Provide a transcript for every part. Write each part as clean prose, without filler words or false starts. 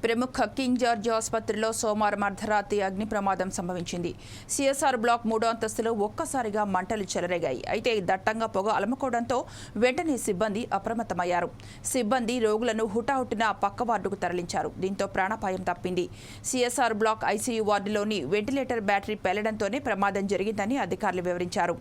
ప్రముఖ king George ఆసుపత్రిలో సోమవారం అర్ధరాత్రి అగ్ని ప్రమాదం సంభవించింది. సిఎస్ఆర్ బ్లాక్ 3వ అంతస్తులో ఒక్కసారిగా మంటలు చెలరేగాయి. అయితే దట్టంగా పొగ అలముకోవడంతో వెంటనే సిబ్బంది అప్రమత్తమయ్యారు. సిబ్బంది రోగులను హుటాహుటిన పక్క వార్డుకు తరలించారు. దీంతో ప్రాణాపాయం తప్పింది. సిఎస్ఆర్ బ్లాక్ ఐసీయూ వార్డులోని వెంటిలేటర్ బ్యాటరీ పేలడంతోనే ప్రమాదం జరిగిందని అధికారులు వివరించారు.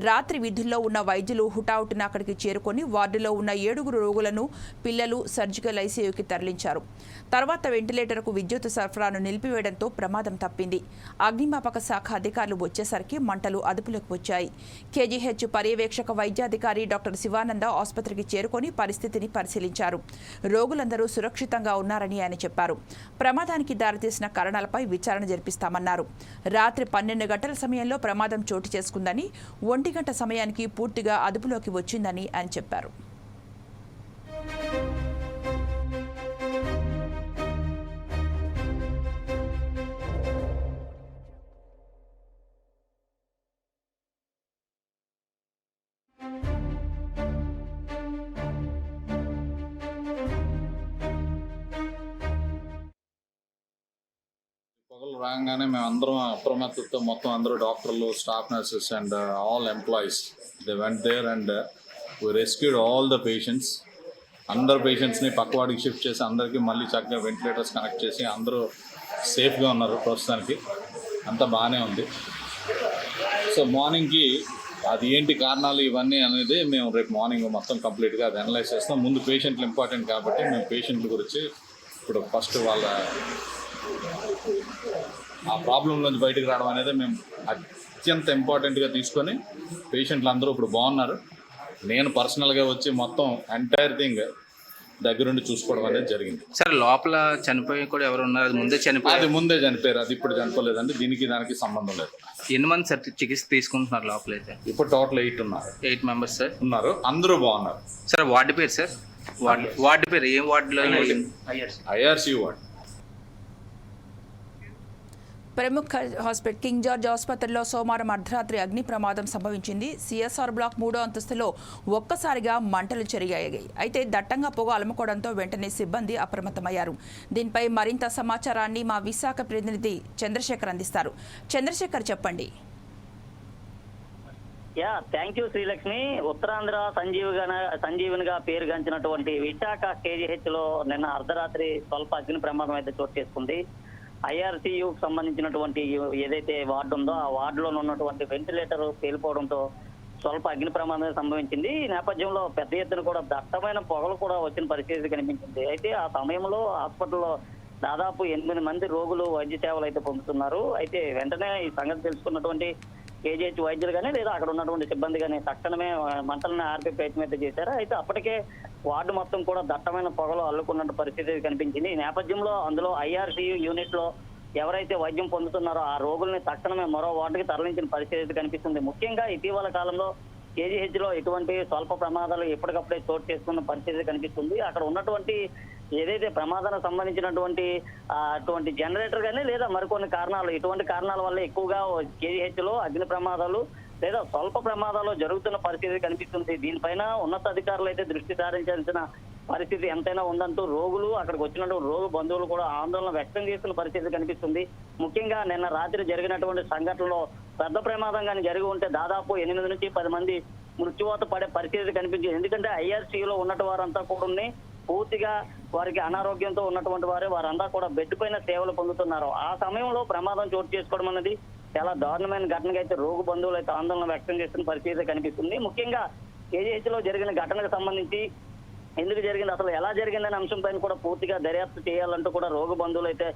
రాత్రి విధుల్లో ఉన్న వైద్యులు హుటాహుటిన అక్కడికి చేరుకొని వార్డులో ఉన్న 7 రోగులను, పిల్లలు సర్జికల్ ఐసీయూకి తరలించారు. తర్వాత వెంటిలేటర్కు విద్యుత్ సరఫరాను నిలిపివేయడంతో ప్రమాదం తప్పింది. అగ్నిమాపక శాఖ అధికారులు వచ్చేసరికి మంటలు అదుపులోకి వచ్చాయి. కేజీహెచ్ పర్యవేక్షక వైద్యాధికారి డాక్టర్ శివానంద ఆసుపత్రికి చేరుకొని పరిస్థితిని పరిశీలించారు. రోగులందరూ సురక్షితంగా ఉన్నారని ఆయన చెప్పారు. ప్రమాదానికి దారితీసిన కారణాలపై విచారణ జరిపిస్తామన్నారు. రాత్రి 12 గంటల సమయంలో ప్రమాదం చోటు చేసుకుందని, 1 గంట సమయానికి పూర్తిగా అదుపులోకి వచ్చిందని ఆయన చెప్పారు. పొగలు రాగానే మేము అందరం అప్రమత్తతో మొత్తం అందరూ డాక్టర్లు, staff nurses and all employees they went there and we rescued all the patients. అందరు పేషెంట్స్ని పక్కవాడికి షిఫ్ట్ చేసి అందరికీ మళ్ళీ చక్కగా వెంటిలేటర్స్ కనెక్ట్ చేసి అందరూ సేఫ్గా ఉన్నారు. ప్రస్తుతానికి అంతా బాగానే ఉంది. సో మార్నింగ్కి అది ఏంటి కారణాలు ఇవన్నీ అనేది మేము రేపు మార్నింగ్ మొత్తం కంప్లీట్గా అది అనలైజ్ చేస్తాం. ముందు పేషెంట్లు ఇంపార్టెంట్ కాబట్టి మేము పేషెంట్ల గురించి ఇప్పుడు ఫస్ట్ వాళ్ళ ఆ ప్రాబ్లం నుంచి బయటకు రావడం అనేది మేము అత్యంత ఇంపార్టెంట్గా తీసుకొని పేషెంట్లు అందరూ ఇప్పుడు బాగున్నారు. నేను పర్సనల్గా వచ్చి మొత్తం ఎంటైర్ థింగ్ దగ్గరుండి చూసుకోవడం అనేది జరిగింది. సార్ లోపల చనిపోయి కూడా ఎవరు ఉన్నారు? అది ముందే చనిపోయారు. అది ఇప్పుడు చనిపోలేదండి. దానికి సంబంధం లేదు. ఎన్ని మంది సార్ చికిత్స తీసుకుంటున్నారు లోపలైతే? ఇప్పుడు టోటల్ 8 ఉన్నారు. 8 మెంబర్స్ సార్ ఉన్నారు. అందరూ బాగున్నారు. సార్ వార్డు పేరు సార్? వార్డు పేరు ఏం వార్డులో? ఐఆర్సీయూ వార్డు. ప్రముఖ హాస్పిటల్ కింగ్ జార్జ్ ఆసుపత్రిలో సోమవారం అర్ధరాత్రి అగ్ని ప్రమాదం సంభవించింది. సిఎస్ఆర్ బ్లాక్ 3వ అంతస్తులో ఒక్కసారిగా మంటలు చెరిగాయి. అయితే దట్టంగా పొగ అలుముకోవడంతో వెంటనే సిబ్బంది అప్రమత్తమయ్యారు. దీనిపై మరింత సమాచారాన్ని మా విశాఖ ప్రతినిధి చంద్రశేఖర్ అందిస్తారు. చంద్రశేఖర్, చెప్పండి. Thank you Srilakshmi. ఉత్తరాంధ్ర సంజీవనిగా పేరుగాంచినటువంటి విశాఖ కేజీహెచ్ లో నిన్న అర్ధరాత్రి స్వల్ప అగ్ని ప్రమాదం అయితే చోటు చేసుకుంది. ఐఆర్సీయూకి సంబంధించినటువంటి ఏదైతే వార్డు ఉందో ఆ వార్డులో ఉన్నటువంటి వెంటిలేటర్ పేలిపోవడంతో స్వల్ప అగ్ని ప్రమాదం సంభవించింది. ఈ నేపథ్యంలో పెద్ద ఎత్తున కూడా దట్టమైన పొగలు కూడా వచ్చిన పరిస్థితి కనిపించింది. అయితే ఆ సమయంలో హాస్పిటల్లో దాదాపు 8 మంది రోగులు వైద్య సేవలు అయితే పొందుతున్నారు. అయితే వెంటనే ఈ సంగతి తెలుసుకున్నటువంటి కేజీహెచ్ వైద్యులు కానీ లేదా అక్కడ ఉన్నటువంటి సిబ్బంది కానీ తక్షణమే మంటలను ఆర్పే ప్రయత్నం అయితే చేశారు. అయితే అప్పటికే వార్డు మొత్తం కూడా దట్టమైన పొగలు అల్లుకున్న పరిస్థితి కనిపించింది. ఈ నేపథ్యంలో అందులో ఐఆర్సీయూ యూనిట్ లో ఎవరైతే వైద్యం పొందుతున్నారో ఆ రోగుల్ని తక్షణమే మరో వార్డుకి తరలించిన పరిస్థితి కనిపిస్తుంది. ముఖ్యంగా ఇటీవల కాలంలో కేజీహెచ్ లో ఇటువంటి స్వల్ప ప్రమాదాలు ఎప్పటికప్పుడే చోటు చేసుకున్న పరిస్థితి కనిపిస్తుంది. అక్కడ ఉన్నటువంటి ఏదైతే ప్రమాదానికి సంబంధించినటువంటి అటువంటి జనరేటర్ కానీ లేదా మరికొన్ని కారణాలు, ఇటువంటి కారణాల వల్ల ఎక్కువగా కేజీహెచ్ లో అగ్ని ప్రమాదాలు లేదా స్వల్ప ప్రమాదాలు జరుగుతున్న పరిస్థితి కనిపిస్తుంది. దీనిపైన ఉన్నతాధికారులు అయితే దృష్టి సారించాల్సిన పరిస్థితి ఎంతైనా ఉందంటూ రోగులు, అక్కడికి వచ్చినటువంటి రోగు బంధువులు కూడా ఆందోళన వ్యక్తం చేస్తున్న పరిస్థితి కనిపిస్తుంది. ముఖ్యంగా నిన్న రాత్రి జరిగినటువంటి సంఘటనలో పెద్ద ప్రమాదం కానీ జరిగి ఉంటే దాదాపు 8 నుంచి 10 మంది మృత్యువాత పడే పరిస్థితి కనిపించింది. ఎందుకంటే ఐఆర్సీయూలో ఉన్నట్టు వారంతా కూడా పూర్తిగా వారికి అనారోగ్యంతో ఉన్నటువంటి వారంతా కూడా బెడ్ పైన సేవలు పొందుతున్నారు. ఆ సమయంలో ప్రమాదం చోటు చేసుకోవడం అనేది చాలా దారుణమైన ఘటనగా అయితే రోగు బంధువులు అయితే ఆందోళన వ్యక్తం చేస్తున్న పరిస్థితి కనిపిస్తుంది. ముఖ్యంగా కేజీహెచ్ లో జరిగిన ఘటనకు సంబంధించి ఎందుకు జరిగింది, అసలు ఎలా జరిగిందనే అంశం పైన కూడా పూర్తిగా దర్యాప్తు చేయాలంటూ కూడా రోగు బంధువులు అయితే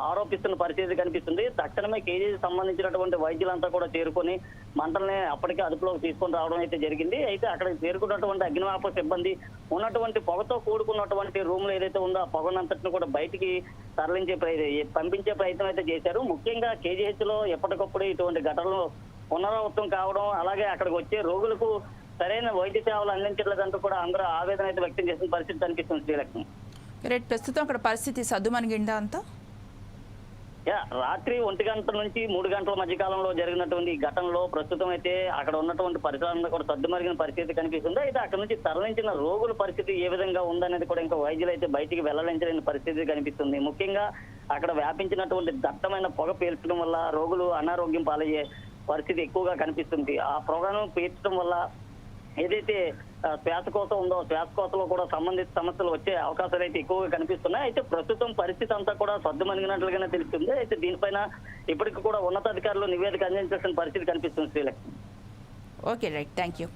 ఆరోపిస్తున్న పరిస్థితి కనిపిస్తుంది. తక్షణమే కేజీకి సంబంధించినటువంటి వైద్యులంతా కూడా చేరుకొని మంటల్ని అప్పటికే అదుపులోకి తీసుకొని రావడం అయితే జరిగింది. అయితే అక్కడికి చేరుకున్నటువంటి అగ్నిమాపక సిబ్బంది ఉన్నటువంటి పొగతో కూడుకున్నటువంటి రూమ్ లో ఏదైతే ఉందో ఆ పొగనంతటిని కూడా బయటికి పంపించే ప్రయత్నం అయితే చేశారు. ముఖ్యంగా కేజీహెచ్ లో ఎప్పటికప్పుడు ఇటువంటి ఘటనలు పునరావృతం కావడం, అలాగే అక్కడికి వచ్చే రోగులకు సరైన వైద్య సేవలు అందించలేదంటూ కూడా అందరూ ఆవేదన అయితే వ్యక్తం చేసిన పరిస్థితి కనిపిస్తుంది. శ్రీలక్ష్మి, ప్రస్తుతం అక్కడ పరిస్థితి సద్దుమణిగిందా అంతా? రాత్రి 1 గంట నుంచి 3 గంటల మధ్య కాలంలో జరిగినటువంటి ఈ ఘటనలో ప్రస్తుతం అయితే అక్కడ ఉన్నటువంటి పరిసరాలను కూడా సద్దుమరిగిన పరిస్థితి కనిపిస్తుంది. అయితే అక్కడ నుంచి తరలించిన రోగుల పరిస్థితి ఏ విధంగా ఉందనేది కూడా ఇంకా వైద్యులు అయితే బయటికి వెల్లడించలేని పరిస్థితి కనిపిస్తుంది. ముఖ్యంగా అక్కడ వ్యాపించినటువంటి దట్టమైన పొగ పీల్చడం వల్ల రోగులు అనారోగ్యం పాలయ్యే పరిస్థితి ఎక్కువగా కనిపిస్తుంది. ఆ పొగను పీల్చడం వల్ల ఏదైతే శ్వాసకోశ ఉందో శ్వాసకోశలో కూడా సంబంధిత సమస్యలు వచ్చే అవకాశాలు అయితే ఎక్కువగా కనిపిస్తున్నాయి. అయితే ప్రస్తుతం పరిస్థితి అంతా కూడా సద్దుమణిగినట్లుగానే తెలుస్తుంది. అయితే దీనిపైన ఇప్పటికి కూడా ఉన్నతాధికారులు నివేదిక అందించాల్సిన పరిస్థితి కనిపిస్తుంది. Srilakshmi. Okay, right, thank you.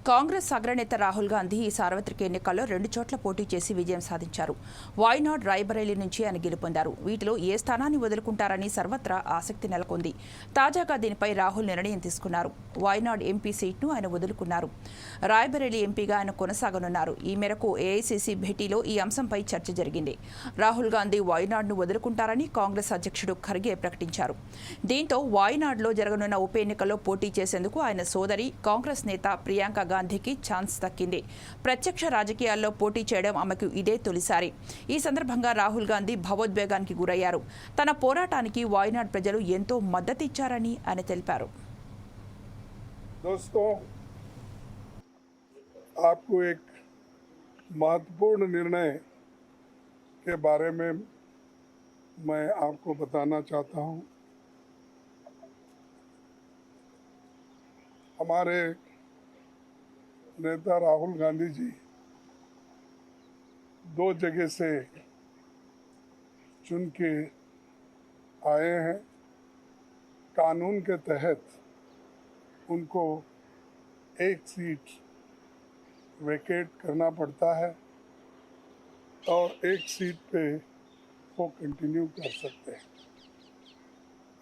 Congress అగ్రనేత రాహుల్ గాంధీ ఈ సార్వత్రిక ఎన్నికల్లో 2 చోట్ల పోటీ చేసి విజయం సాధించారు. వాయనాడ్, రాయ్బరేలీ నుంచి ఆయన గెలుపొందారు. వీటిలో ఏ స్థానాన్ని వదులుకుంటారని సర్వత్రా ఆసక్తి నెలకొంది. తాజాగా దీనిపై రాహుల్ నిర్ణయం తీసుకున్నారు. వాయనాడ్ ఎంపీ సీట్ను ఆయన వదులుకున్నారు. రాయ్బరేలీ ఎంపీగా ఆయన కొనసాగనున్నారు. ఈ మేరకు ఏఐసీసీ భేటీలో ఈ అంశంపై చర్చ జరిగింది. రాహుల్ గాంధీ వాయనాడ్ను వదులుకుంటారని కాంగ్రెస్ అధ్యక్షుడు ఖర్గే ప్రకటించారు. దీంతో వాయనాడ్లో జరగనున్న ఉప ఎన్నికల్లో పోటీ చేసేందుకు ఆయన సోదరి కాంగ్రెస్ నేత ప్రియాంక గాంధీకి ఛాన్స్ దక్కింది. ప్రత్యక్ష రాజకీయాల్లో పోటీ చేయడం ఆమెకు ఇదే తొలిసారి. ఈ సందర్భంగా రాహుల్ గాంధీ భావోద్వేగానికి గురయ్యారు. తన పోరాటానికి వాయనాడ్ ప్రజలు ఎంతో మద్దతు ఇచ్చారని ఆయన తెలిపారు. दोस्तों, आपको एक महत्वपूर्ण निर्णय के बारे में मैं आपको बताना चाहता हूं। हमारे नेता राहुल गांधी जी 2 जगह से चुन के आए हैं। कानून के तहत उनको 1 सीट वेकेट करना पड़ता है और 1 सीट पे वो कंटिन्यू कर सकते हैं।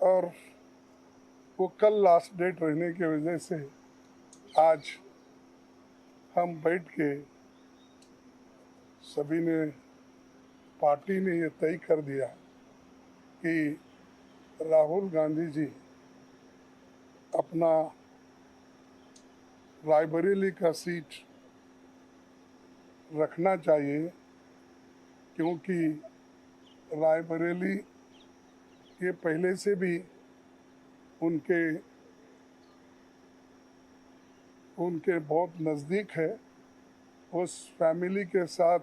और वो कल लास्ट डेट रहने की वजह से आज हम बैठ के सभी ने, पार्टी ने ये तय कर दिया कि राहुल गांधी जी अपना रायबरेली का सीट रखना चाहिए, क्योंकि रायबरेली ये पहले से भी उनके बहुत नज़दीक है। उस फैमिली के साथ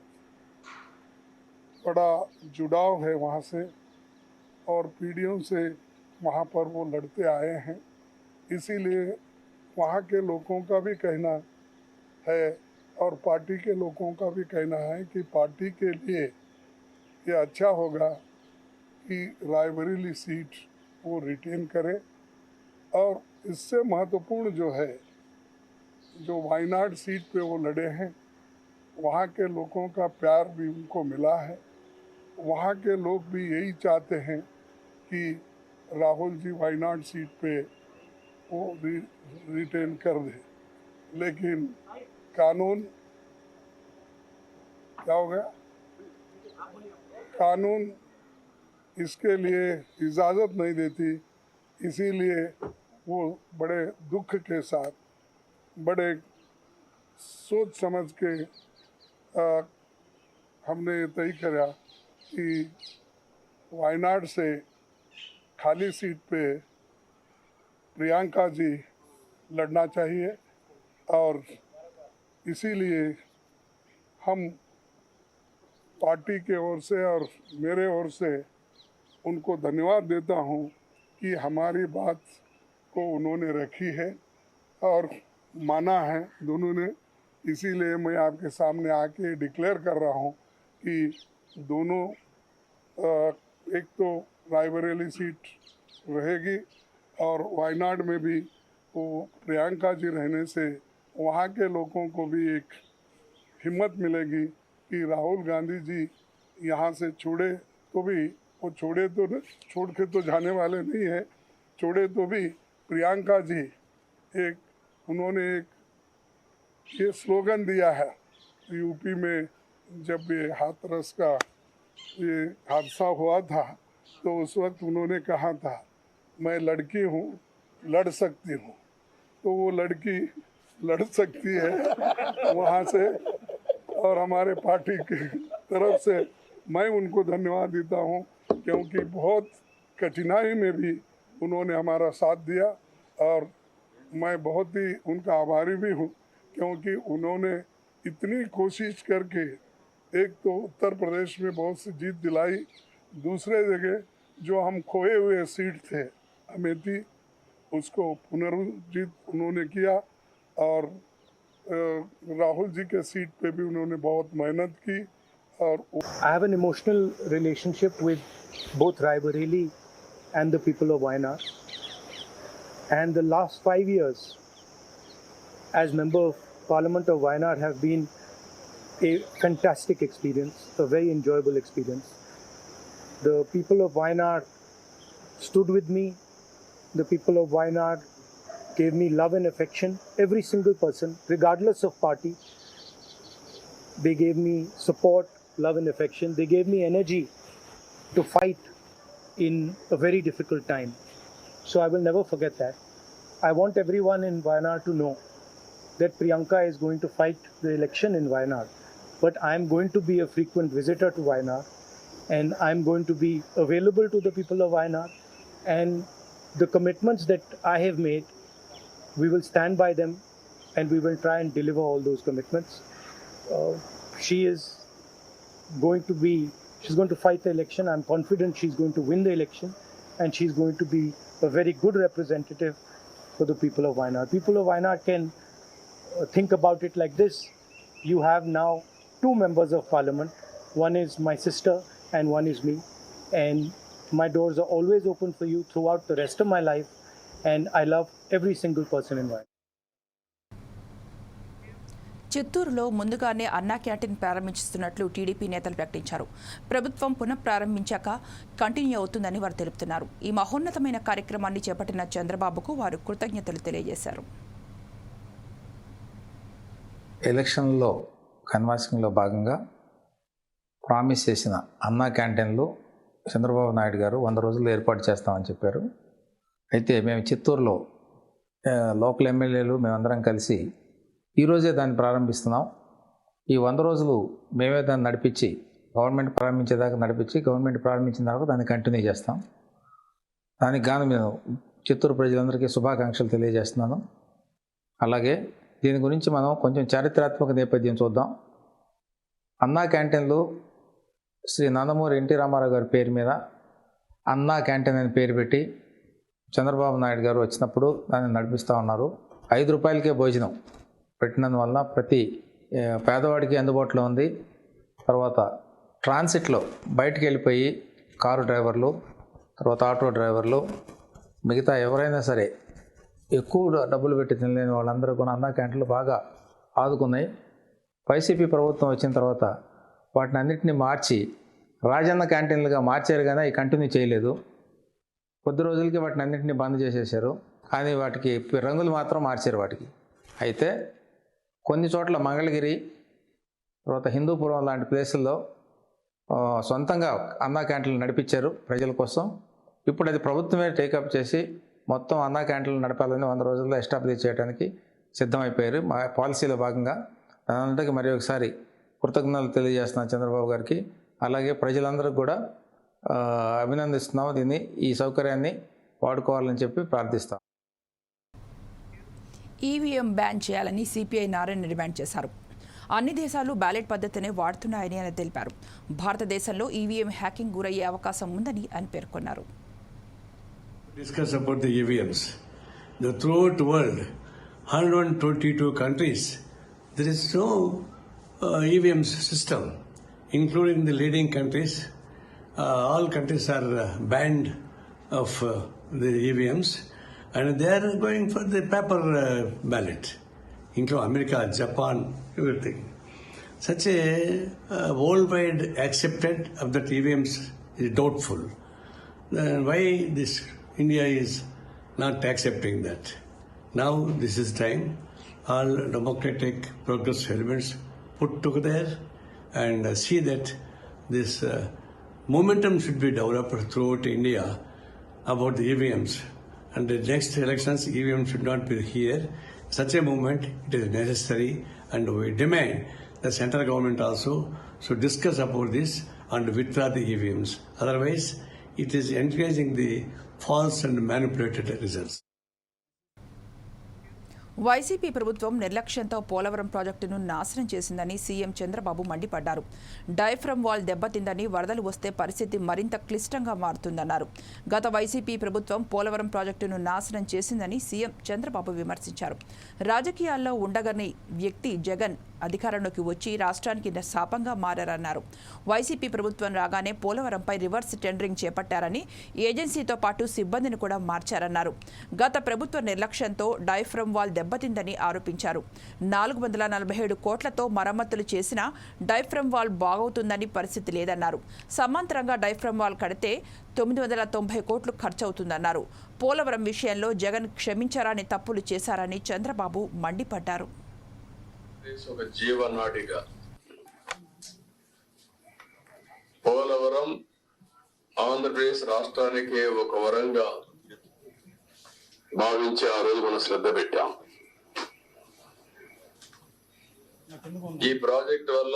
बड़ा जुड़ाव है वहाँ से, और पीढ़ियों से वहाँ पर वो लड़ते आए हैं। इसीलिए वहाँ के लोगों का भी कहना है और पार्टी के लोगों का भी कहना है कि पार्टी के लिए ये अच्छा होगा कि रायबरेली सीट वो रिटेन करे। और इससे महत्वपूर्ण जो है, जो वायनाड सीट पे वो लड़े हैं, वहाँ के लोगों का प्यार भी उनको मिला है। वहाँ के लोग भी यही चाहते हैं कि राहुल जी वायनाड सीट पे वो रिटेन कर दे। लेकिन कानून क्या हो गया, कानून इसके लिए इजाज़त नहीं देती। इसीलिए वो बड़े दुख के साथ, बड़े सोच समझ के हमने तय करा कि वायनाड से खाली सीट पे प्रियंका जी लड़ना चाहिए। और इसीलिए हम पार्टी के ओर से और मेरे ओर से उनको धन्यवाद देता हूँ कि हमारी बात को उन्होंने रखी है और माना है दोनों ने। इसीलिए मैं आपके सामने आके डिक्लेयर कर रहा हूँ कि दोनों, एक तो रायबरेली सीट रहेगी और वायनाड में भी वो प्रियंका जी रहने से वहाँ के लोगों को भी एक हिम्मत मिलेगी कि राहुल गांधी जी यहाँ से छोड़े तो भी, वो छोड़ के तो जाने वाले नहीं है, छोड़े तो भी प्रियंका जी उन्होंने एक ये स्लोगन दिया है यूपी में। जब ये हाथरस का ये हादसा हुआ था तो उस वक्त उन्होंने कहा था मैं लड़की हूँ, लड़ सकती हूँ, तो वो लड़की लड़ सकती है वहाँ से। और हमारे पार्टी की तरफ से मैं उनको धन्यवाद देता हूँ, क्योंकि बहुत कठिनाई में भी उन्होंने हमारा साथ दिया। और मैं बहुत ही उनका आभारी भी हूँ, क्योंकि उन्होंने इतनी कोशिश करके एक तो उत्तर प्रदेश में बहुत सी जीत दिलाई, दूसरे जगह जो हम खोए हुए सीट थे अमेठी, उसको पुनर्जीत उन्होंने किया। और राहुल जी के सीट पे भी उन्होंने बहुत मेहनत की। और I have an emotional relationship with both Raebareli and the people of Wayanad. And the last 5 years as Member of Parliament of Wayanad have been a fantastic experience, a very enjoyable experience. The people of Wayanad stood with me. The people of Wayanad gave me love and affection. Every single person, regardless of party, they gave me support, love and affection. They gave me energy to fight in a very difficult time. So I will never forget that. I want everyone in Wayanad to know that Priyanka is going to fight the election in Wayanad. But I am going to be a frequent visitor to Wayanad, and I am going to be available to the people of Wayanad. And the commitments that I have made, we will stand by them, and we will try and deliver all those commitments. She's going to fight the election. I'm confident she's going to win the election, and she's going to be a very good representative for the people of Wayanad. People of Wayanad can think about it like this. You have now 2 members of parliament. One is my sister and one is me. And my doors are always open for you throughout the rest of my life. And I love every single person in Wayanad. చిత్తూరులో ముందుగానే అన్నా canteen ప్రారంభిస్తున్నట్లు TDP నేతలు ప్రకటించారు. ప్రభుత్వం పునఃప్రారంభించాక continue అవుతుందని వారు తెలుపుతున్నారు. ఈ మహోన్నతమైన కార్యక్రమాన్ని చేపట్టిన చంద్రబాబుకు వారు కృతజ్ఞతలు తెలియజేశారు. ఎలక్షన్లో కన్వాసింగ్లో భాగంగా ప్రామిస్ చేసిన అన్నా క్యాంటీన్లు చంద్రబాబు నాయుడు గారు 100 రోజుల్లో ఏర్పాటు చేస్తామని చెప్పారు. అయితే మేము చిత్తూరులో లోకల్ ఎమ్మెల్యేలు మేమందరం కలిసి ఈరోజే దాన్ని ప్రారంభిస్తున్నాం. ఈ 100 రోజులు మేమే దాన్ని నడిపించి గవర్నమెంట్ ప్రారంభించేదాకా నడిపించి గవర్నమెంట్ ప్రారంభించిన తర్వాత దాన్ని కంటిన్యూ చేస్తాం. దానికి గాను నేను చిత్తూరు ప్రజలందరికీ శుభాకాంక్షలు తెలియజేస్తున్నాను. అలాగే దీని గురించి మనం కొంచెం చారిత్రాత్మక నేపథ్యం చూద్దాం. అన్నా క్యాంటీన్లు శ్రీ నందమూరి ఎన్టీ రామారావు గారి పేరు మీద అన్నా క్యాంటీన్ అని పేరు పెట్టి చంద్రబాబు నాయుడు గారు వచ్చినప్పుడు దాన్ని నడిపిస్తూ ఉన్నారు. 5 రూపాయలకే భోజనం పెట్టినందువల్ల ప్రతి పేదవాడికి అందుబాటులో ఉంది. తర్వాత ట్రాన్సిట్లో బయటికి వెళ్ళిపోయి కారు డ్రైవర్లు, తర్వాత ఆటో డ్రైవర్లు, మిగతా ఎవరైనా సరే ఎక్కువ డబ్బులు పెట్టి తినలేని వాళ్ళందరూ కూడా అన్నా క్యాంటీన్లు బాగా ఆదుకున్నాయి. వైసీపీ ప్రభుత్వం వచ్చిన తర్వాత వాటిని అన్నింటినీ మార్చి రాజన్న క్యాంటీన్లుగా మార్చారు, కానీ అవి కంటిన్యూ చేయలేదు. కొద్ది రోజులకి వాటిని అన్నింటినీ బంద్ చేసేసారు, కానీ వాటికి రంగులు మాత్రం మార్చారు వాటికి. అయితే కొన్ని చోట్ల మంగళగిరి, తర్వాత హిందూపురం లాంటి ప్లేసుల్లో సొంతంగా అన్నా క్యాంటీన్లు నడిపించారు ప్రజల కోసం. ఇప్పుడు అది ప్రభుత్వమే టేకప్ చేసి మొత్తం అన్నా క్యాంటీన్లు నడపాలని 100 రోజుల్లో ఎస్టాబ్లిష్ చేయడానికి సిద్ధమైపోయారు. మా పాలసీలో భాగంగా దానికి మరి ఒకసారి కృతజ్ఞతలు తెలియజేస్తున్నాను చంద్రబాబు గారికి. అలాగే ప్రజలందరికీ కూడా అభినందిస్తున్నాము. దీన్ని ఈ సౌకర్యాన్ని వాడుకోవాలని చెప్పి ప్రార్థిస్తాం. ఈవీఎం బ్యాన్ చేయాలని సిపిఐ నారాయణ డిమాండ్ చేశారు. అన్ని దేశాలు బ్యాలెట్ పద్ధతినే వాడుతున్నాయని ఆయన తెలిపారు. భారతదేశంలో ఈవీఎం హ్యాకింగ్ గురయ్యే అవకాశం ఉందని ఆయన పేర్కొన్నారు. Discuss about the EVMs. Throughout the world, 122 countries, there is no EVM system, including the leading countries. All countries are banned of the EVMs, and they are going for the paper ballot, including America, Japan, everything. Such a worldwide accepted of that EVMs is doubtful. Then why this India is not accepting that? Now this is time. All democratic progressive elements put together and see that this momentum should be developed throughout India about the EVMs. And the next elections, EVM should not be here. Such a movement, it is necessary, and we demand the central government also should discuss about this and withdraw the EVMs. Otherwise, it is encouraging the false and manipulated results. YCP ప్రభుత్వం నిర్లక్ష్యంతో పోలవరం ప్రాజెక్టును నాశనం చేసిందని CM Chandrababu మండిపడ్డారు. Diaphragm wall దెబ్బతిందని, వరదలు వస్తే పరిస్థితి మరింత క్లిష్టంగా మారుతుందన్నారు. గత వైసీపీ ప్రభుత్వం పోలవరం ప్రాజెక్టును నాశనం చేసిందని సీఎం చంద్రబాబు విమర్శించారు. రాజకీయాల్లో ఉండగని వ్యక్తి జగన్ అధికారంలోకి వచ్చి రాష్ట్రానికి శాపంగా మారారన్నారు. వైసీపీ ప్రభుత్వం రాగానే పోలవరంపై రివర్స్ టెండరింగ్ చేపట్టారని, ఏజెన్సీతో పాటు సిబ్బందిని కూడా మార్చారన్నారు. గత ప్రభుత్వ నిర్లక్ష్యంతో డయాఫ్రమ్ వాల్ దెబ్బతిందని ఆరోపించారు. 447 కోట్లతో మరమ్మతులు చేసినా డయాఫ్రమ్ వాల్ బాగవుతుందని పరిస్థితి లేదన్నారు. సమాంతరంగా డయాఫ్రమ్ వాల్ కడితే 990 కోట్లు ఖర్చవుతుందన్నారు. పోలవరం విషయంలో జగన్ క్షమించరాని తప్పులు చేశారని చంద్రబాబు మండిపడ్డారు. ఒక జీవనాడిగా పోలవరం ఆంధ్రప్రదేశ్ రాష్ట్రానికి ఒక వరంగా భావించి ఆ రోజు మనం శ్రద్ధ పెట్టాం. ఈ ప్రాజెక్ట్ వల్ల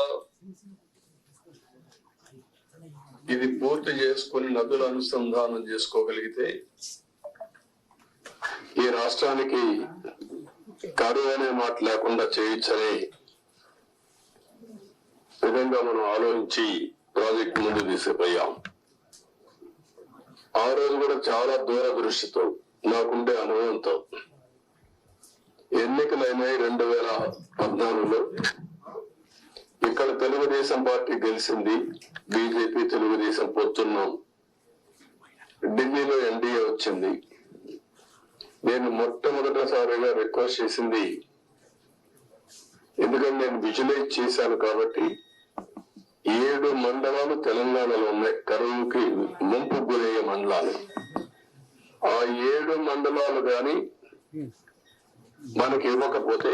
ఇది పూర్తి చేసుకుని నదుల అనుసంధానం చేసుకోగలిగితే ఈ రాష్ట్రానికి కరువు అనే మాట లేకుండా చేయొచ్చనే విధంగా మనం ఆలోచించి ప్రాజెక్ట్ ముందు తీసుకుపోయాం. ఆ రోజు కూడా చాలా దూరదృష్టితో, నాకుండే అనుభవంతో ఎన్నికలైనాయి 2014లో. ఇక్కడ తెలుగుదేశం పార్టీ గెలిచింది, బీజేపీ తెలుగుదేశం పొత్తున్నాం. ఢిల్లీలో ఎన్డీఏ వచ్చింది. నేను మొట్టమొదటిసారిగా రిక్వెస్ట్ చేసింది, ఎందుకంటే నేను విజువలైజ్ చేశాను కాబట్టి, 7 మండలాలు తెలంగాణలో ఉన్నాయి కరువుకి ముంపు గురయ్యే మండలాలు. ఆ 7 మండలాలు కానీ మనకి ఇవ్వకపోతే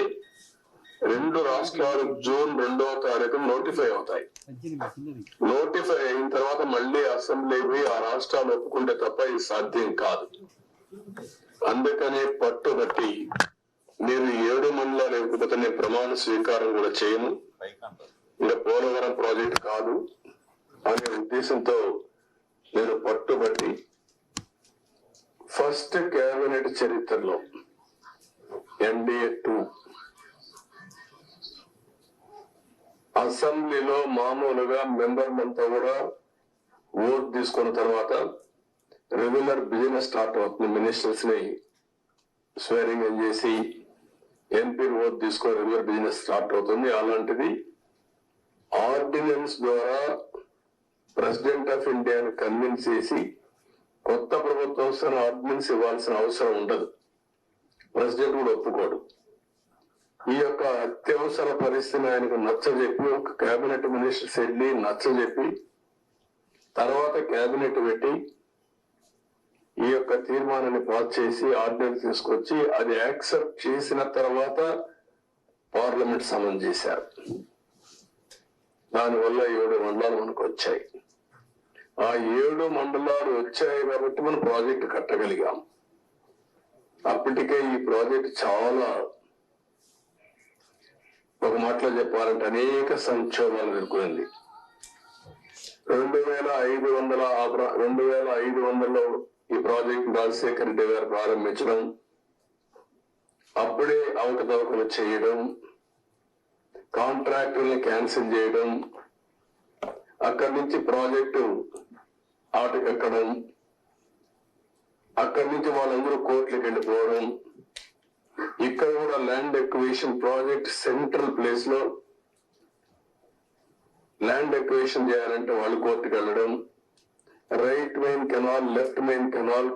2 రాష్ట్రాలు జూన్ 2వ తారీఖు నోటిఫై అవుతాయి. నోటిఫై అయిన తర్వాత మళ్ళీ అసెంబ్లీ పోయి ఆ రాష్ట్రాలు ఒప్పుకుంటే తప్ప ఇది సాధ్యం కాదు. అందుకనే పట్టుబట్టి మీరు 7 మండలాలు ఇవ్వకపోతే నేను ప్రమాణ స్వీకారం కూడా చేయను, ఇంకా పోలవరం ప్రాజెక్ట్ కాదు అనే ఉద్దేశంతో నేను పట్టుబట్టి ఫస్ట్ కేబినెట్ చరిత్రలో ఎన్డీఏ 2 అసెంబ్లీలో మామూలుగా మెంబర్లంతా కూడా ఓట్ తీసుకున్న తర్వాత రెగ్యులర్ బిజినెస్ స్టార్ట్ అవుతుంది. మినిస్టర్స్ ని స్వేరింగ్ ఇన్ చేసి ఎంపీ ఓట్ తీసుకొని రెగ్యులర్ బిజినెస్ స్టార్ట్ అవుతుంది. అలాంటిది ఆర్డినెన్స్ ద్వారా ప్రెసిడెంట్ ఆఫ్ ఇండియాని కన్విన్స్ చేసి కొత్త ప్రభుత్వం వస్తున్న ఆర్డినెన్స్ ఇవ్వాల్సిన అవసరం ఉండదు, ప్రెసిడెంట్ కూడా ఒప్పుకోడు. ఈ యొక్క అత్యవసర పరిస్థితిని ఆయనకు నచ్చజెప్పి ఒక కేబినెట్ మినిస్టర్స్ వెళ్ళి నచ్చజెప్పి తర్వాత కేబినెట్ పెట్టి ఈ యొక్క తీర్మానాన్ని పాస్ చేసి ఆర్డినెన్స్ తీసుకొచ్చి అది యాక్సెప్ట్ చేసిన తర్వాత పార్లమెంట్ సమన్ చేశారు. దానివల్ల 7 మండలాలు మనకు వచ్చాయి. ఆ 7 మండలాలు వచ్చాయి కాబట్టి మనం ప్రాజెక్టు కట్టగలిగాం. అప్పటికే ఈ ప్రాజెక్ట్ చాలా, ఒక మాటలో చెప్పాలంటే అనేక సంక్షోభాలు ఎదుర్కొంది. 2500లో ఈ ప్రాజెక్ట్ రాజశేఖర రెడ్డి గారు ప్రారంభించడం, అప్పుడే అవకతవకలు చేయడం, కాంట్రాక్టుల్ని క్యాన్సిల్ చేయడం, అక్కడి నుంచి ప్రాజెక్టు ఆటకెక్కడం, అక్కడి నుంచి వాళ్ళందరూ కోర్టులకు వెళ్ళిపోవడం, ఇక్కడ కూడా land acquisition project central place లో ల్యాండ్ ఎక్విజిషన్ చేయాలంటే వాళ్ళు కోర్టుకు వెళ్ళడం, right main canal left main canal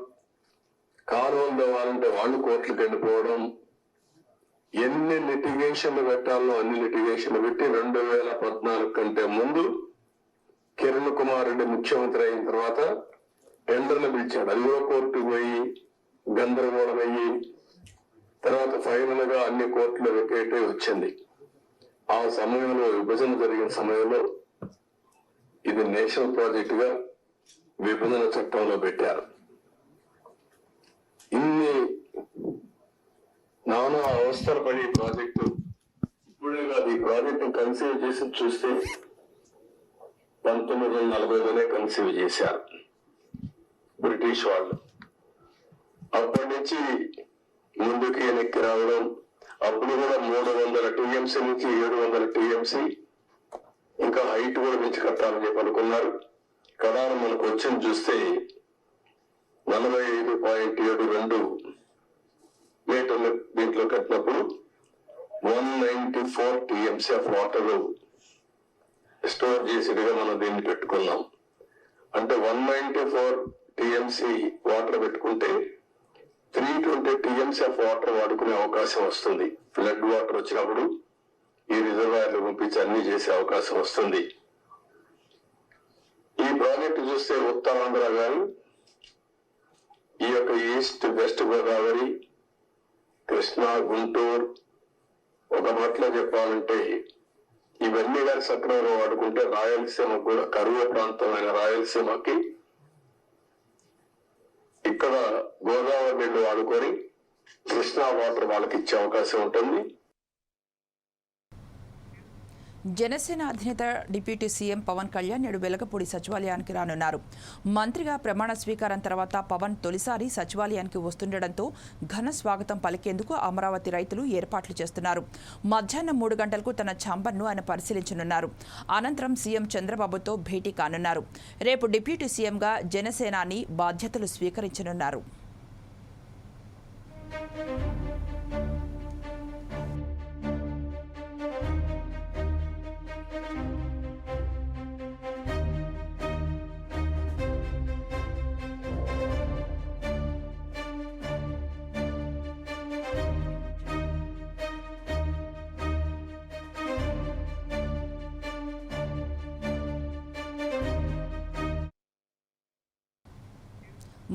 కాలువలు తవ్వాలంటే వాళ్ళు కోర్టులకు వెళ్ళిపోవడం, ఎన్ని లిటిగేషన్లు పెట్టాలో అన్ని లిటిగేషన్లు పెట్టి 2014 కంటే ముందు కిరణ్ కుమార్ రెడ్డి ముఖ్యమంత్రి అయిన తర్వాత టెండర్లు పిలిచాడు. అది కూడా కోర్టుకు పోయి గందరగోళం అయ్యి తర్వాత ఫైనల్ గా అన్ని కోర్టులు వెకేట్ వచ్చింది. ఆ సమయంలో విభజన జరిగిన సమయంలో ఇది నేషనల్ ప్రాజెక్ట్ గా విభజన చట్టంలో పెట్టారు. నానా అవస్థలు పడి ప్రాజెక్టు ఇప్పుడే కాదు, ఈ ప్రాజెక్ట్ కన్సీవ్ చేసి చూస్తే 1940లోనే కన్సీవ్ చేశారు బ్రిటిష్ వాళ్ళు. అప్పటి నుంచి ముందుకు వెనక్కి రావడం, అప్పుడు కూడా 300 TMC నుంచి 700 TMC ఇంకా హైట్ కూడా పెంచి కట్టాలని చెప్పి అనుకున్నారు. కదా మనకు వచ్చింది చూస్తే 45.72 మీటర్లు దీంట్లో కట్టినప్పుడు 194 TMC ఆఫ్ వాటర్ స్టోర్ చేసేట్టుగా మనం దీన్ని పెట్టుకున్నాం. అంటే 194 TMC వాటర్ పెట్టుకుంటే 320 TMC ఆఫ్ వాటర్ వాడుకునే అవకాశం వస్తుంది. ఫ్లడ్ వాటర్ వచ్చినప్పుడు ఈ రిజర్వాయర్లు పంపించి అన్ని చేసే అవకాశం వస్తుంది. ఈ ప్రాజెక్టు చూస్తే ఉత్తరాంధ్ర కానీ ఈ యొక్క ఈస్ట్ వెస్ట్ గోదావరి, కృష్ణా, గుంటూరు, ఒక మాటలో చెప్పాలంటే ఇవన్నీ కానీ సక్రమంగా వాడుకుంటే రాయలసీమకు కూడా కరువు ప్రాంతమైన రాయలసీమకి ఇక్కడ గోదావరి నీళ్లు వాడుకొని కృష్ణా వాటర్ వాళ్ళకి ఇచ్చే అవకాశం ఉంటుంది. జనసేన అధినేత డిప్యూటీ సీఎం పవన్ కళ్యాణ్ నేడు వెలగపూడి సచివాలయానికి రానున్నారు. మంత్రిగా ప్రమాణ స్వీకారం తర్వాత పవన్ తొలిసారి సచివాలయానికి వస్తుండటంతో ఘన స్వాగతం పలికేందుకు అమరావతి రైతులు ఏర్పాట్లు చేస్తున్నారు. మధ్యాహ్నం 3 గంటలకు తన ఛాంబర్ను ఆయన పరిశీలించనున్నారు. అనంతరం సీఎం చంద్రబాబుతో భేటీ కానున్నారు. రేపు డిప్యూటీ సీఎంగా జనసేనాని బాధ్యతలు స్వీకరించనున్నారు.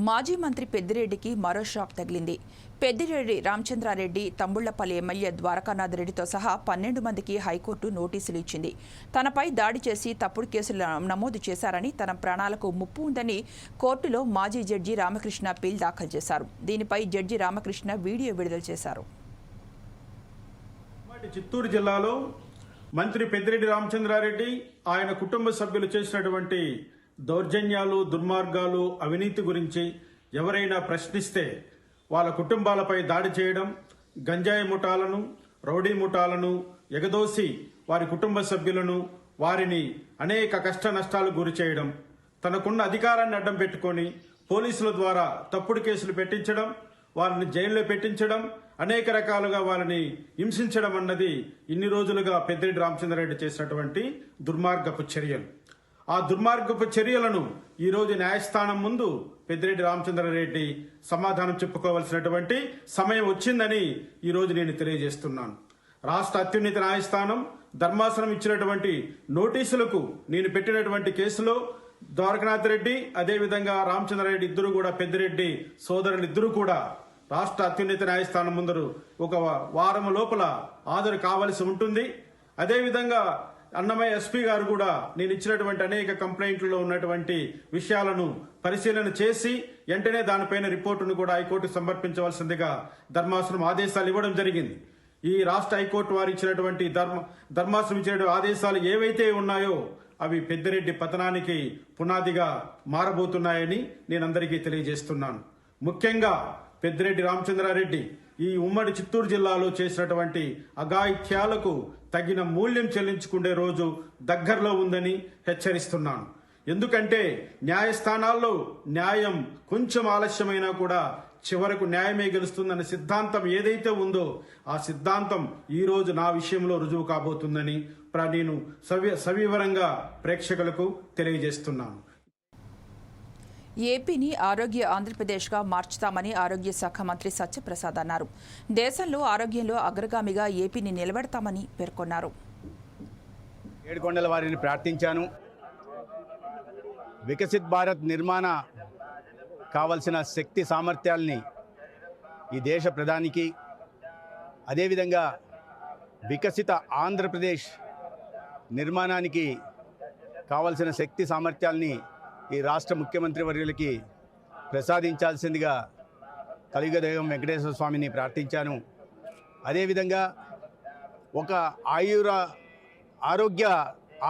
మాజీ మంత్రి పెద్దిరెడ్డికి మరో షాక్ తగిలింది. పెద్దిరెడ్డి రామచంద్రారెడ్డి తమ్ముళ్లపల్లి ఎమ్మెల్యే ద్వారకానాథ్ రెడ్డితో సహా 12 మందికి హైకోర్టు నోటీసులు ఇచ్చింది. తనపై దాడి చేసి తప్పుడు కేసులు నమోదు చేశారని, తన ప్రాణాలకు ముప్పు ఉందని కోర్టులో మాజీ జడ్జి రామకృష్ణ పిల్ దాఖలు చేశారు. దీనిపై జడ్జి రామకృష్ణ వీడియో విడుదల చేశారు. చిత్తూరు జిల్లాలో మంత్రి పెద్దిరెడ్డి రామచంద్రారెడ్డి ఆయన కుటుంబ సభ్యులు చేసినటువంటి దౌర్జన్యాలు, దుర్మార్గాలు, అవినీతి గురించి ఎవరైనా ప్రశ్నిస్తే వాళ్ళ కుటుంబాలపై దాడి చేయడం, గంజాయి ముఠాలను, రౌడీ ముఠాలను ఎగదోసి వారి కుటుంబ సభ్యులను, వారిని అనేక కష్ట నష్టాలు గురి చేయడం, తనకున్న అధికారాన్ని అడ్డం పెట్టుకొని పోలీసుల ద్వారా తప్పుడు కేసులు పెట్టించడం, వారిని జైల్లో పెట్టించడం, అనేక రకాలుగా వారిని హింసించడం అన్నది ఇన్ని రోజులుగా పెద్దిరెడ్డి రామచంద్రారెడ్డి చేసినటువంటి దుర్మార్గపు చర్యలు. ఆ దుర్మార్గపు చర్యలను ఈరోజు న్యాయస్థానం ముందు పెద్దిరెడ్డి రామచంద్రారెడ్డి సమాధానం చెప్పుకోవాల్సినటువంటి సమయం వచ్చిందని ఈరోజు నేను తెలియజేస్తున్నాను. రాష్ట్ర అత్యున్నత న్యాయస్థానం ధర్మాసనం ఇచ్చినటువంటి నోటీసులకు నేను పెట్టినటువంటి కేసులో ద్వారకానాథ్ రెడ్డి అదేవిధంగా రామచంద్రారెడ్డి ఇద్దరు కూడా, పెద్దిరెడ్డి సోదరులు ఇద్దరు కూడా రాష్ట్ర అత్యున్నత న్యాయస్థానం ముందరు ఒక వారం లోపల హాజరు కావాల్సి ఉంటుంది. అదేవిధంగా అన్నమయ్య ఎస్పీ గారు కూడా నేను ఇచ్చినటువంటి అనేక కంప్లైంట్లలో ఉన్నటువంటి విషయాలను పరిశీలన చేసి వెంటనే దానిపైన రిపోర్టును కూడా హైకోర్టు సమర్పించవలసిందిగా ధర్మాసనం ఆదేశాలు ఇవ్వడం జరిగింది. ఈ రాష్ట్ర హైకోర్టు వారు ఇచ్చినటువంటి ధర్మాసనం ఇచ్చినటువంటి ఆదేశాలు ఏవైతే ఉన్నాయో అవి పెద్దిరెడ్డి పతనానికి పునాదిగా మారబోతున్నాయని నేను అందరికీ తెలియజేస్తున్నాను. ముఖ్యంగా పెద్దిరెడ్డి రామచంద్రారెడ్డి ఈ ఉమ్మడి చిత్తూరు జిల్లాలో చేసినటువంటి అఘాయిత్యాలకు తగిన మూల్యం చెల్లించుకునే రోజు దగ్గరలో ఉందని హెచ్చరిస్తున్నాను. ఎందుకంటే న్యాయస్థానాల్లో న్యాయం కొంచెం ఆలస్యమైనా కూడా చివరకు న్యాయమే గెలుస్తుందన్న సిద్ధాంతం ఏదైతే ఉందో ఆ సిద్ధాంతం ఈ రోజు నా విషయంలో రుజువు కాబోతుందని నేను సవివరంగా ప్రేక్షకులకు తెలియజేస్తున్నాను. ఏపీని ఆరోగ్య ఆంధ్రప్రదేశ్గా మార్చుతామని ఆరోగ్య శాఖ మంత్రి సత్యప్రసాద్ అన్నారు. దేశంలో ఆరోగ్యంలో అగ్రగామిగా ఏపీని నిలబెడతామని పేర్కొన్నారు. ఏడుకొండల వారిని ప్రార్థించాను. వికసిత్ భారత్ నిర్మాణ కావలసిన శక్తి సామర్థ్యాల్ని ఈ దేశ ప్రధానికి, అదేవిధంగా వికసిత ఆంధ్రప్రదేశ్ నిర్మాణానికి కావలసిన శక్తి సామర్థ్యాల్ని ఈ రాష్ట్ర ముఖ్యమంత్రి వర్యులకి ప్రసాదించాల్సిందిగా కలియుగ దైవం వెంకటేశ్వర స్వామిని ప్రార్థించాను. అదేవిధంగా ఒక ఆరోగ్య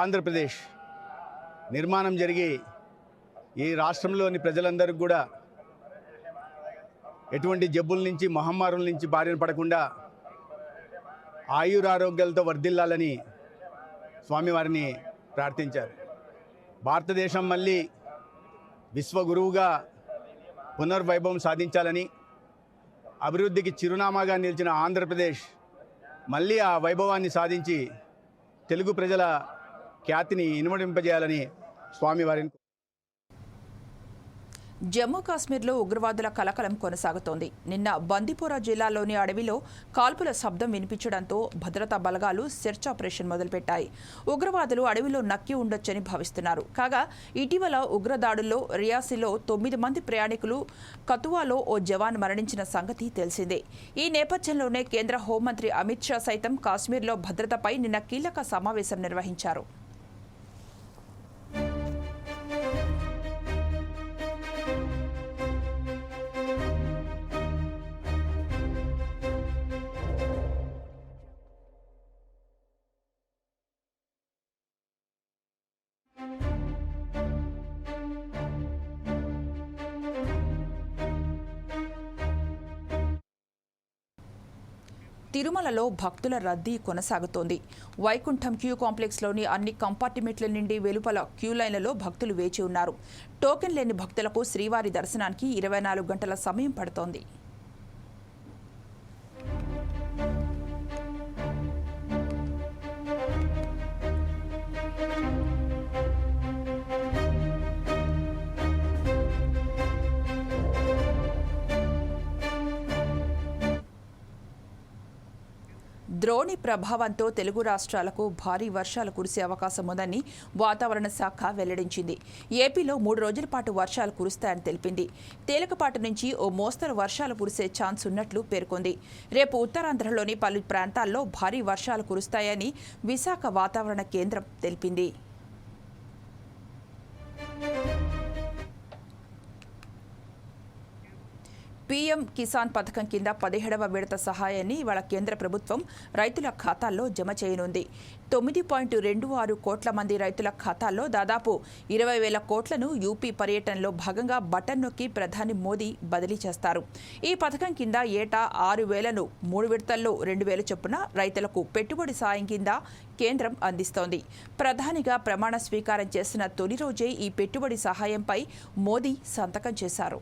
ఆంధ్రప్రదేశ్ నిర్మాణం జరిగి ఈ రాష్ట్రంలోని ప్రజలందరికీ కూడా ఎటువంటి జబ్బుల నుంచి మహమ్మారుల నుంచి బారిన పడకుండా ఆయురారోగ్యాలతో వర్ధిల్లాలని స్వామివారిని ప్రార్థించారు. భారతదేశం మళ్ళీ విశ్వగురువుగా పునర్వైభవం సాధించాలని, అభివృద్ధికి చిరునామాగా నిలిచిన ఆంధ్రప్రదేశ్ మళ్ళీ ఆ వైభవాన్ని సాధించి తెలుగు ప్రజల ఖ్యాతిని ఇనుమడింపజేయాలని స్వామివారిని. జమ్మూ కాశ్మీర్లో ఉగ్రవాదుల కలకలం కొనసాగుతోంది. నిన్న బందిపోరా జిల్లాలోని అడవిలో కాల్పుల శబ్దం వినిపించడంతో భద్రతా బలగాలు సెర్చ్ ఆపరేషన్ మొదలుపెట్టాయి. ఉగ్రవాదులు అడవిలో నక్కి ఉండొచ్చని భావిస్తున్నారు. కాగా ఇటీవల ఉగ్రదాడుల్లో రియాసీలో 9 మంది ప్రయాణికులు, కతువాలో ఓ జవాన్ మరణించిన సంగతి తెలిసిందే. ఈ నేపథ్యంలోనే కేంద్ర హోంమంత్రి అమిత్ షా సైతం కాశ్మీర్లో భద్రతపై నిన్న కీలక సమావేశం నిర్వహించారు. తిరుమలలో భక్తుల రద్దీ కొనసాగుతోంది. వైకుంఠం క్యూ కాంప్లెక్స్లోని అన్ని కంపార్ట్మెంట్ల నుండి వెలుపల క్యూ లైన్లలో భక్తులు వేచి ఉన్నారు. టోకెన్ లేని భక్తులకు శ్రీవారి దర్శనానికి 24 గంటల సమయం పడుతోంది. ద్రోణి ప్రభావంతో తెలుగు రాష్ట్రాలకు భారీ వర్షాలు కురిసే అవకాశం ఉందని వాతావరణ శాఖ వెల్లడించింది. ఏపీలో 3 రోజుల పాటు వర్షాలు కురుస్తాయని తెలిపింది. తేలికపాటి నుంచి ఓ మోస్తరు వర్షాలు కురిసే ఛాన్స్ ఉన్నట్లు పేర్కొంది. రేపు ఉత్తరాంధ్రలోని పలు ప్రాంతాల్లో భారీ వర్షాలు కురుస్తాయని విశాఖ వాతావరణ కేంద్రం తెలిపింది. పీఎం కిసాన్ పథకం కింద 17వ విడత సహాయాన్ని ఇవాళ కేంద్ర ప్రభుత్వం రైతుల ఖాతాల్లో జమ చేయనుంది. 9.26 కోట్ల మంది రైతుల ఖాతాల్లో దాదాపు 20,000 కోట్లను యూపీ పర్యటనలో భాగంగా బటన్ నొక్కి ప్రధాని మోదీ బదిలీ చేస్తారు. ఈ పథకం కింద ఏటా 6,000ను 3 విడతల్లో 2,000 చొప్పున రైతులకు పెట్టుబడి సాయం కింద కేంద్రం అందిస్తోంది. ప్రధానిగా ప్రమాణ స్వీకారం చేసిన తొలి రోజే ఈ పెట్టుబడి సహాయంపై మోదీ సంతకం చేశారు.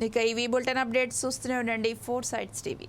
ఇక ఈ బులెటిన్ అప్డేట్స్ చూస్తూనే ఉండండి 4 Sides TV.